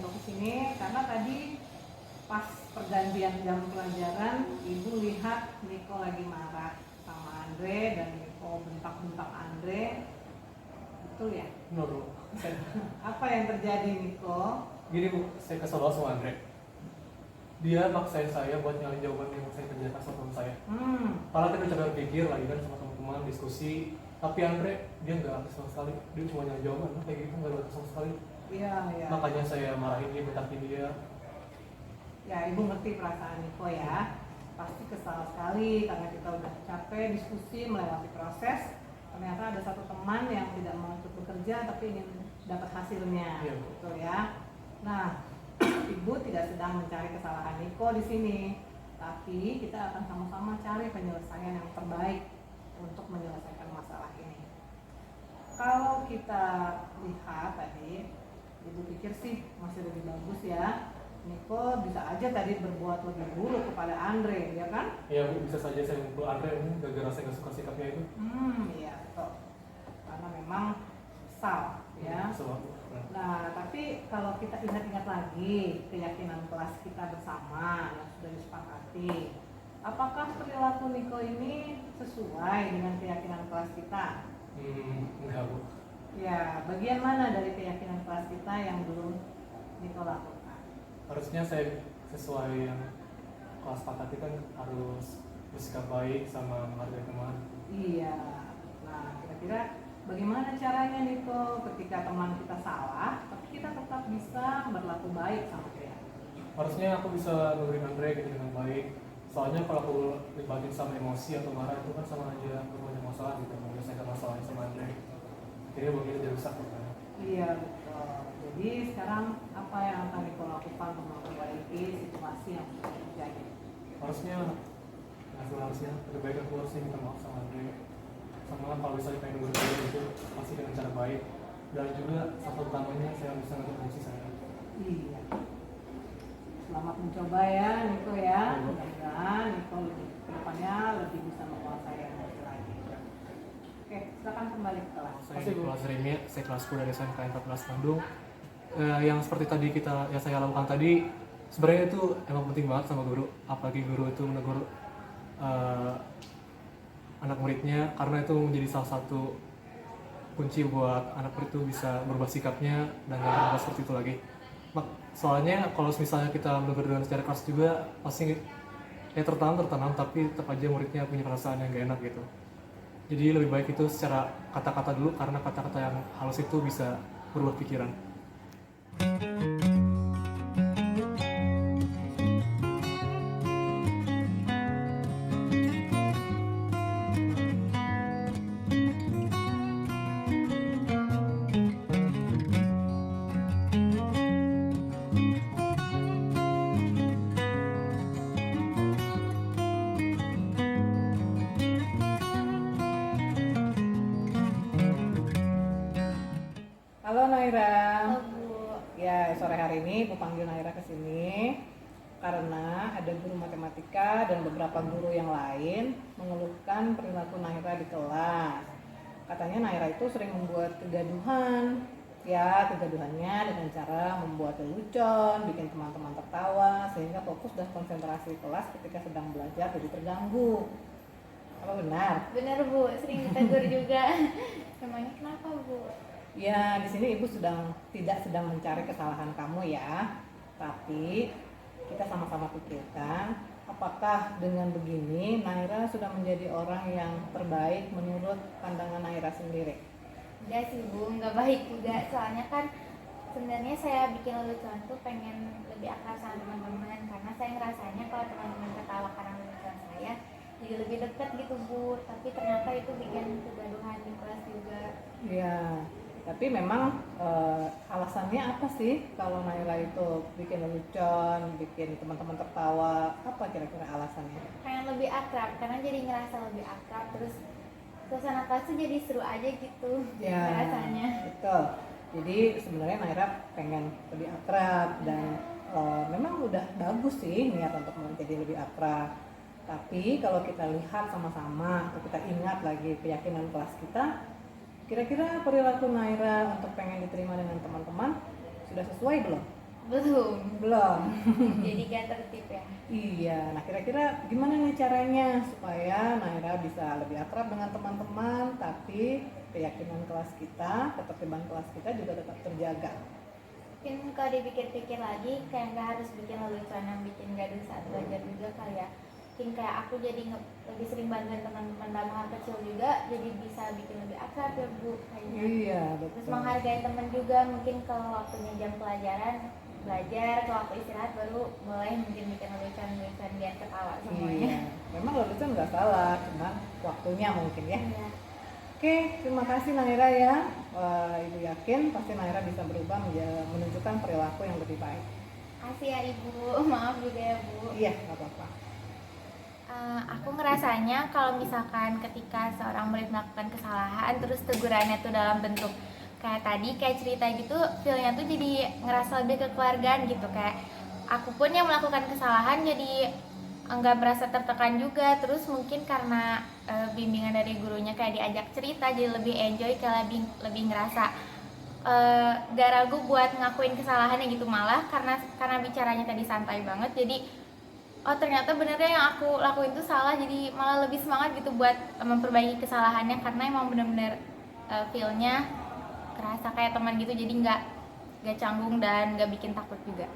Niko kesini karena tadi pas pergantian jam pelajaran ibu lihat Niko lagi marah sama Andre dan Niko bentak-bentak Andre, betul ya? Menurut Apa yang terjadi Niko? gini Bu, saya kesel banget sama Andre. Dia maksain saya buat nyari jawaban yang saya kerjakan sama teman saya. Kalau kita coba pikir lagi kan sama teman-teman diskusi, tapi Andre dia nggak aktif sama sekali, dia cuma nyari jawaban kayak gitu, nggak aktif sama sekali. Iya. Makanya saya marahin dia, bentakin dia. Ya ibu ngerti perasaan Niko ya, pasti kesal sekali karena kita udah capek diskusi melewati proses, ternyata ada satu teman yang tidak mau ikut bekerja tapi ingin dapat hasilnya, Iya. betul ya. Nah, ibu tidak sedang mencari kesalahan Niko di sini, tapi kita akan sama-sama cari penyelesaian yang terbaik untuk menyelesaikan masalah ini. Kalau kita lihat tadi, ibu pikir sih masih lebih bagus ya. Niko bisa aja tadi berbuat lebih buruk kepada Andre, ya kan? Iya Bu, bisa saja saya mukul Andre ini gara-gara saya nggak suka sikapnya itu. Iya betul. Karena memang kesal, ya. Kesel banget, Bu. Nah, tapi kalau kita ingat-ingat lagi keyakinan kelas kita bersama yang sudah disepakati, apakah perilaku Niko ini sesuai dengan keyakinan kelas kita? Enggak Bu. Ya, bagian mana dari keyakinan kelas kita yang belum Niko lakukan? Harusnya saya sesuai yang kelas sepakati kan, harus bersikap baik sama menghargai teman. Iya. Nah, kira-kira bagaimana caranya Niko ketika teman kita salah, tapi kita tetap bisa berlaku baik sama dia? Harusnya aku bisa dengerin Andre gitu dengan baik. Soalnya kalau aku libatin sama emosi atau marah itu kan sama aja berbanyak masalah gitu, menyelesaikan masalahnya sama Andre. Jadi begini jadi rusak kan. Iya betul. Jadi sekarang apa yang akan Niko lakukan untuk memperbaiki situasi yang sudah terjadi? Harusnya lebih baik aku harusnya minta maaf sama Andre. Sama kalau misalnya pengen dengerin dia itu pasti dengan cara baik. Dan juga satu utamanya saya bisa ngatur emosi saya. Iya. Selamat mencoba ya Niko ya. Mudah-mudahan Niko kedepannya lebih bisa menguasai emosi lagi. Oke, silakan kembali ke kelas. Saya kelas Remi, saya kelas 10 dari SMK 14 Bandung. Yang seperti tadi yang saya lakukan tadi, sebenarnya itu emang penting banget sama guru. Apalagi guru itu menegur anak muridnya, karena itu menjadi salah satu kunci buat anak murid itu bisa berubah sikapnya dan nggak berubah seperti itu lagi. Soalnya kalau misalnya kita menegur dengan secara keras juga pasti ya tertanam, tapi tetap aja muridnya punya perasaan yang gak enak gitu. Jadi lebih baik itu secara kata-kata dulu, karena kata-kata yang halus itu bisa berubah pikiran. Halo Naira. Halo Bu. Ya, sore hari ini Ibu panggil Naira ke sini karena ada guru matematika dan beberapa guru yang lain mengeluhkan perilaku Naira di kelas. Katanya Naira itu sering membuat kegaduhan. Ya, kegaduhannya dengan cara membuat lelucon, bikin teman-teman tertawa sehingga fokus dan konsentrasi kelas ketika sedang belajar jadi terganggu. Apa benar? Bener Bu, sering ditegur juga. Emangnya kenapa Bu? Ya, di sini Ibu tidak sedang mencari kesalahan kamu ya. Tapi kita sama-sama pikirkan apakah dengan begini Naira sudah menjadi orang yang terbaik menurut pandangan Naira sendiri. Enggak sih Bu, enggak baik juga. Soalnya kan sebenarnya saya bikin lelucon tuh pengen lebih akrab sama teman-teman, karena saya ngerasanya kalau teman-teman ketawa karena lelucon saya jadi lebih dekat gitu Bu. Tapi ternyata itu bikin kegaduhan di kelas juga. Ya, tapi memang alasannya apa sih kalau Naira itu bikin lelucon, bikin teman-teman tertawa? Apa kira-kira alasannya? Pengen lebih akrab, karena jadi ngerasa lebih akrab, terus suasana kelas tuh jadi seru aja gitu. Ya, rasanya. betul. Jadi sebenarnya Naira pengen lebih akrab dan memang udah bagus sih niat untuk menjadi lebih akrab. Tapi kalau kita lihat sama-sama atau kita ingat lagi keyakinan kelas kita, kira-kira perilaku Naira untuk pengen diterima dengan teman-teman sudah sesuai belum? Belum. Jadi gak tertib ya. Iya, nah kira-kira gimana nih caranya supaya Naira bisa lebih akrab dengan teman-teman, tapi keyakinan kelas kita, ketertiban kelas kita juga tetap terjaga. Mungkin kalau dipikir-pikir lagi kayak nggak harus bikin lelucon yang bikin gaduh saat belajar juga kali ya. Mungkin kayak aku jadi lebih sering bantuin teman-teman dalam hal kecil juga, jadi bisa bikin lebih akrab ya Bu kayaknya. Iya, Terus betul. menghargai teman juga, mungkin kalau waktunya jam pelajaran belajar, kalau waktu istirahat baru mulai mungkin bikin lelucon biar ketawa Iya, semuanya. memang lelucon nggak salah, cuma waktunya mungkin ya. Iya. Oke, terima kasih Naira ya. Ibu yakin pasti Naira bisa berubah menunjukkan perilaku yang lebih baik. Kasih ya Ibu, maaf juga ya Bu. Iya, nggak apa-apa. Aku ngerasanya kalau misalkan ketika seorang murid melakukan kesalahan terus tegurannya tuh dalam bentuk kayak tadi kayak cerita gitu, feelnya tuh jadi ngerasa lebih kekeluargaan gitu, kayak aku pun yang melakukan kesalahan jadi nggak merasa tertekan juga. Terus mungkin karena bimbingan dari gurunya kayak diajak cerita jadi lebih enjoy, kayak lebih ngerasa gak ragu buat ngakuin kesalahannya gitu, malah karena bicaranya tadi santai banget jadi oh ternyata benernya yang aku lakuin tuh salah, jadi malah lebih semangat gitu buat memperbaiki kesalahannya karena emang bener-bener feel-nya kerasa kayak teman gitu, jadi nggak canggung dan nggak bikin takut juga.